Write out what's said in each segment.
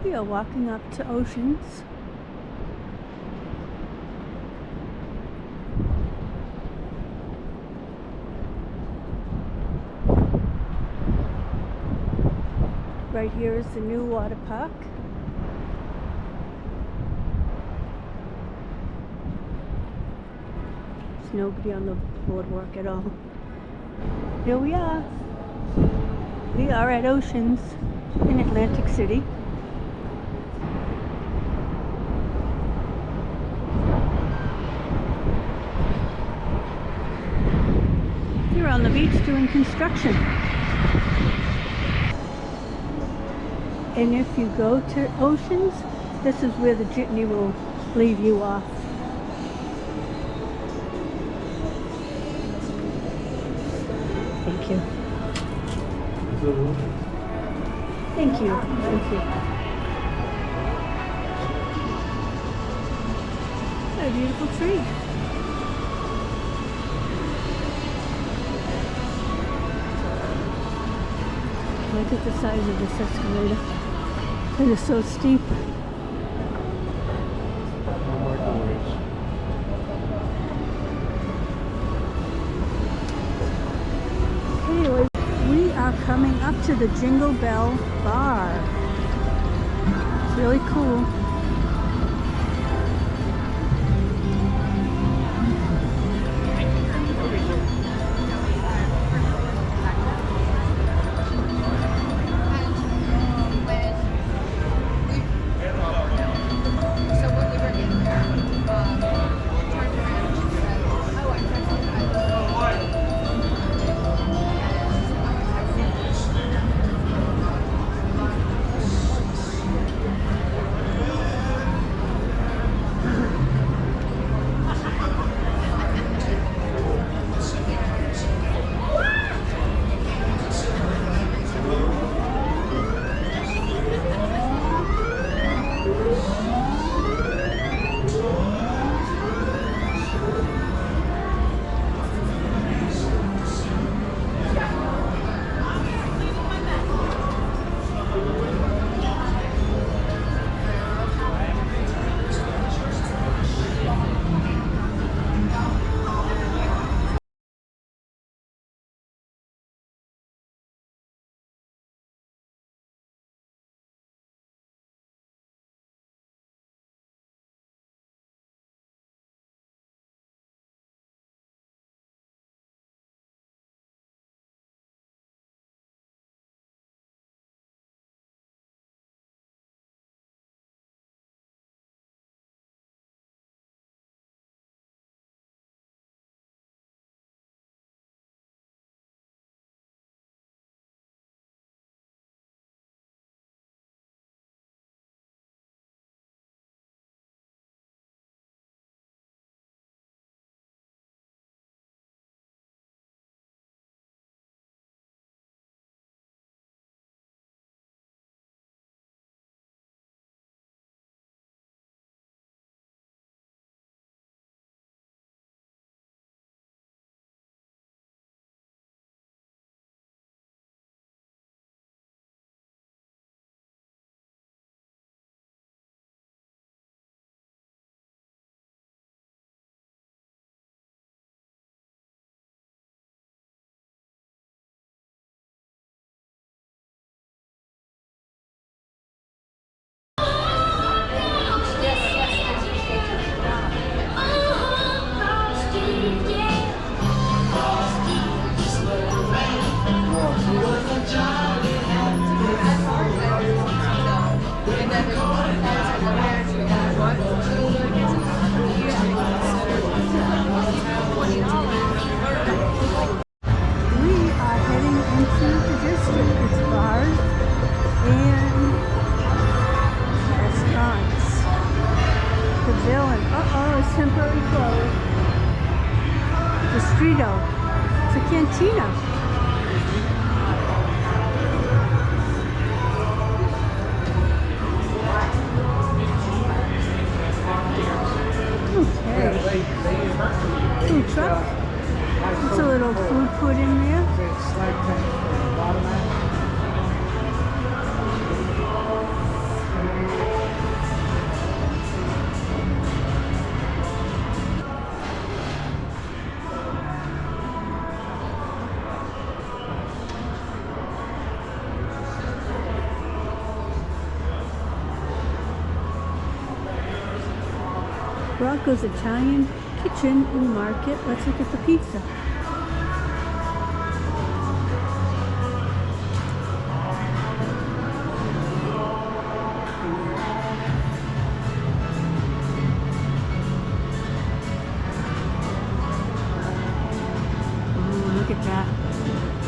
We are walking up to Oceans. Right here is the new water park. There's nobody on the boardwalk at all. Here we are. We are at Oceans in Atlantic City. You're on the beach doing construction. And if you go to Oceans, this is where the jitney will leave you off. Thank you. Thank you. Thank you. What a beautiful tree. Look at the size of this escalator. It is so steep. Anyway, we are coming up to the Jingle Bell Bar. It's really cool. Temporary closed. The Streeto. It's a cantina. Okay. Food truck. It's a little food put in there. Rocco's Italian Kitchen and Market. Let's look at the pizza. Ooh, look at that.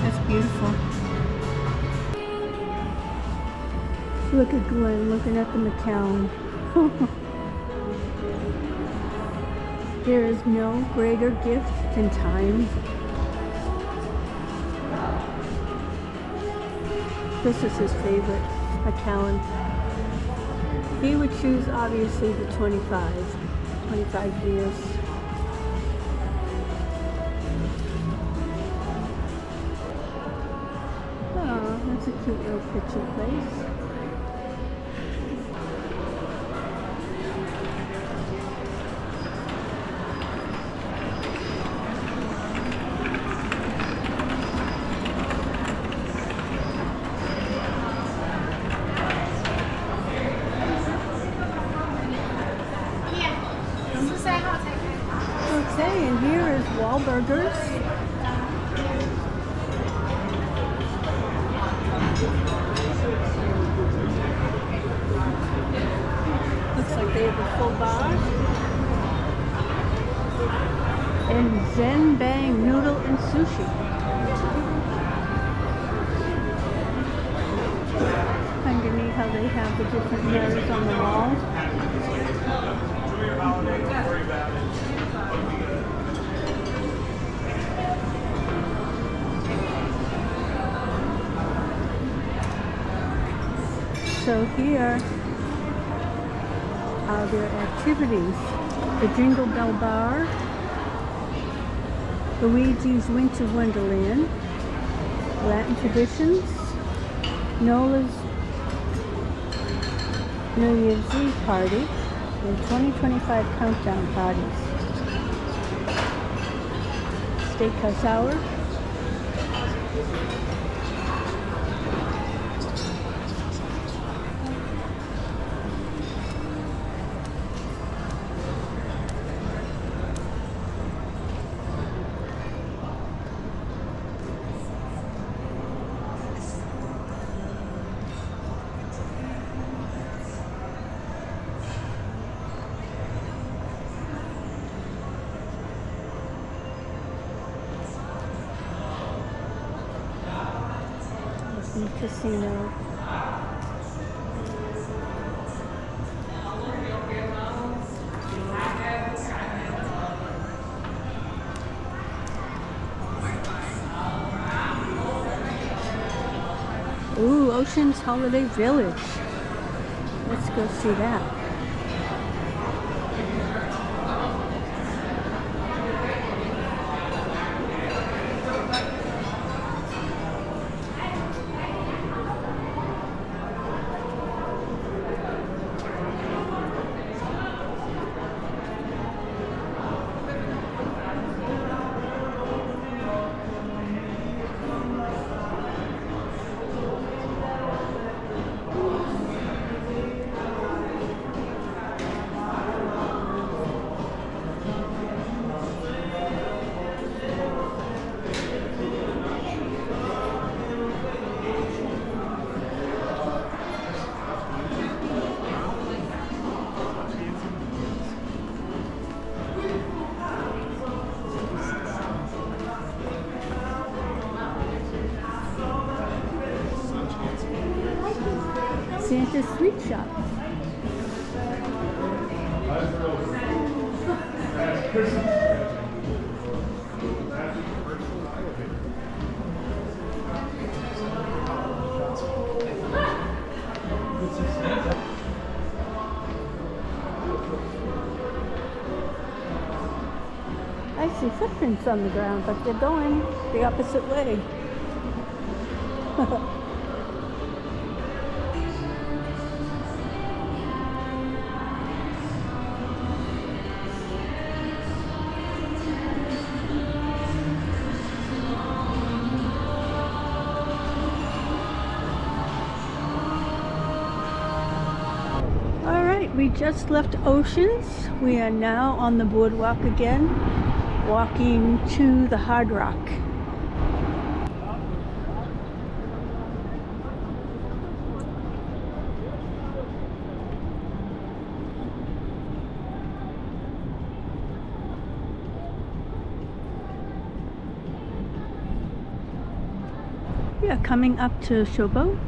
That's beautiful. Look at Glen looking at the McCown. There is no greater gift than time. This is his favorite, McCown. He would choose obviously the 25 years. Oh, that's a cute little picture place. Okay, and here is Wahlburgers. Looks like they have a full bar. And Zen Bang Noodle and Sushi. Underneath how they have the different letters on the wall. So here are their activities. The Jingle Bell Bar, Luigi's Winter Wonderland, Latin Traditions, Nola's New Year's Eve Party, and 2025 Countdown Parties. Steakhouse Hour. Casino. Ooh, Ocean's Holiday Village. Let's go see that. Santa's Sweet Shop. I see footprints on the ground, but they're going the opposite way. Alright, we just left Oceans. We are now on the boardwalk again, walking to the Hard Rock. We are coming up to SHOWBOAT.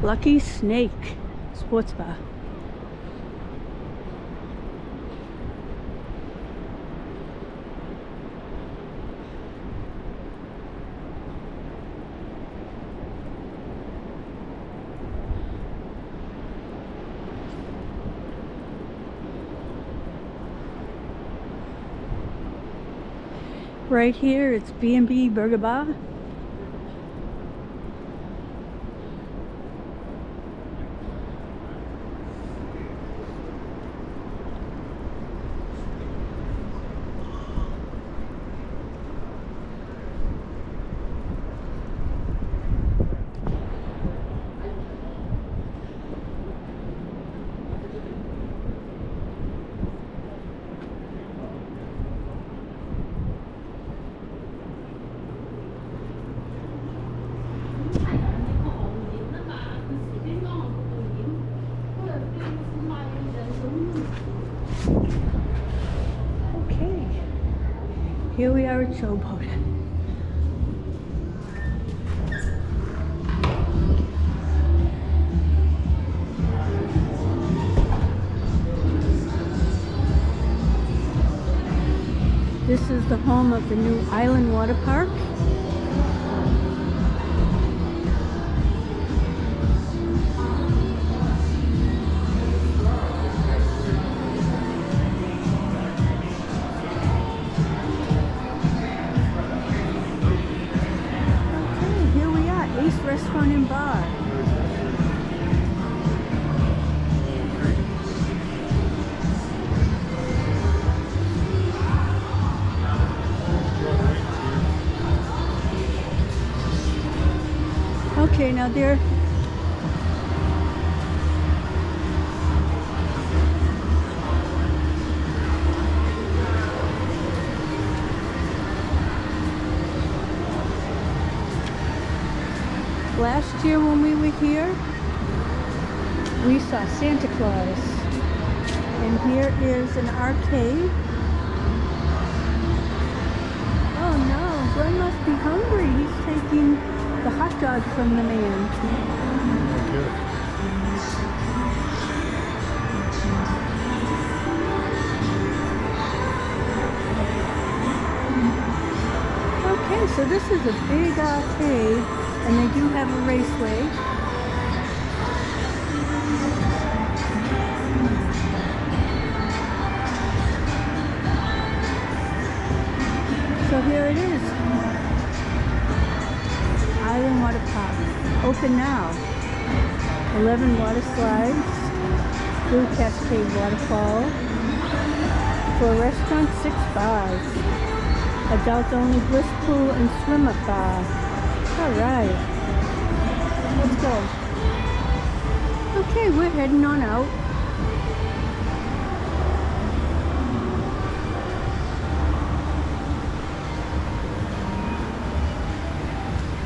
Lucky Snake Sports Bar. Right here it's B&B Burger Bar. Here we are at SHOWBOAT. This is the home of the new Island Water Park. Restaurant and bar. Okay, now there. Last year when we were here, we saw Santa Claus. And here is an arcade. Oh no, Glen must be hungry. He's taking the hot dog from the man. Okay, so this is a big arcade. And they do have a raceway. So here it is. Island Water Park. Open now. 11 water slides. Blue Cascade waterfall. For a restaurant, 6 bars. Adult only bliss pool and swim-up bar. Alright, let's go. Okay, we're heading on out.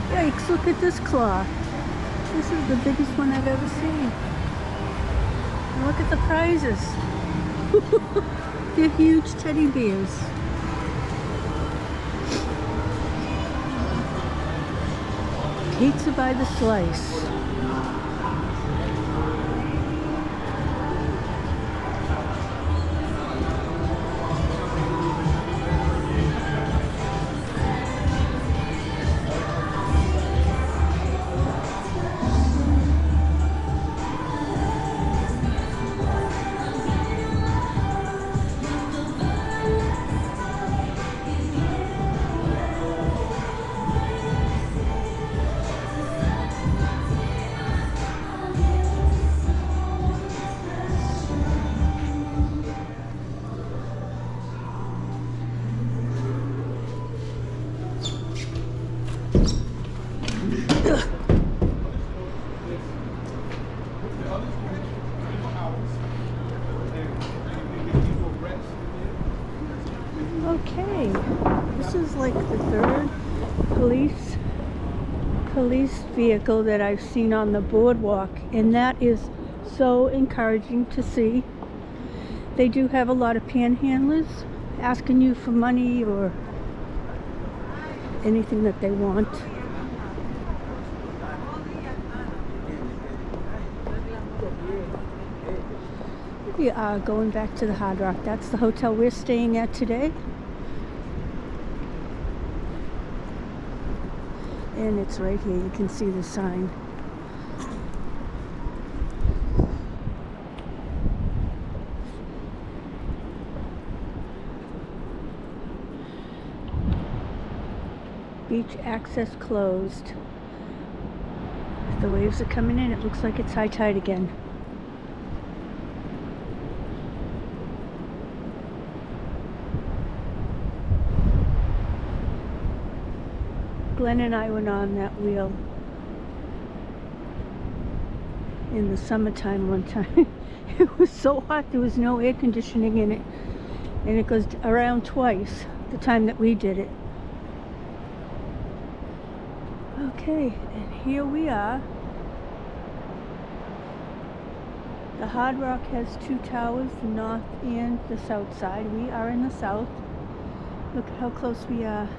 Yikes, look at this claw. This is the biggest one I've ever seen. And look at the prizes. They're huge teddy bears. Pizza by the slice. like the third police vehicle that I've seen on the boardwalk, and that is so encouraging to see. They do have a lot of panhandlers asking you for money or anything that they want. We are going back to the Hard Rock. That's the hotel we're staying at today. And it's right here. You can see the sign. Beach access closed. The waves are coming in. It looks like it's high tide again. Glen and I went on that wheel in the summertime one time. It was so hot, there was no air conditioning in it. And it goes around twice the time that we did it. Okay, and here we are. The Hard Rock has two towers, the north and the south side. We are in the south. Look at how close we are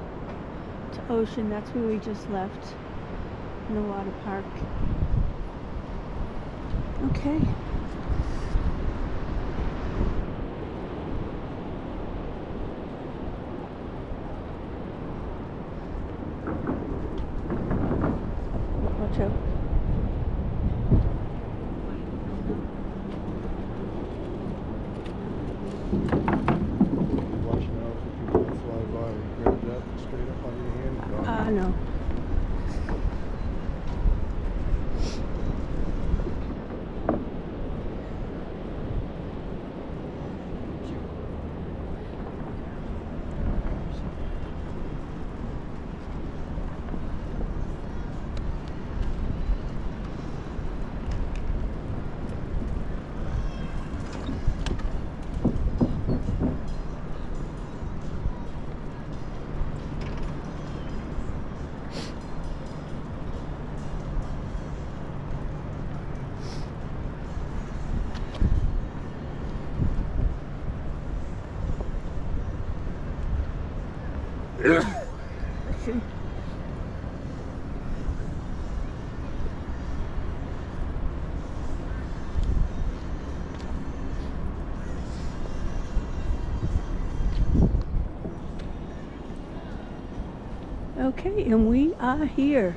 to ocean. That's where we just left, in the water park. Okay. Watch out. Watch now if you can fly by and grab that straight up on your hand. No. Okay, and we are here.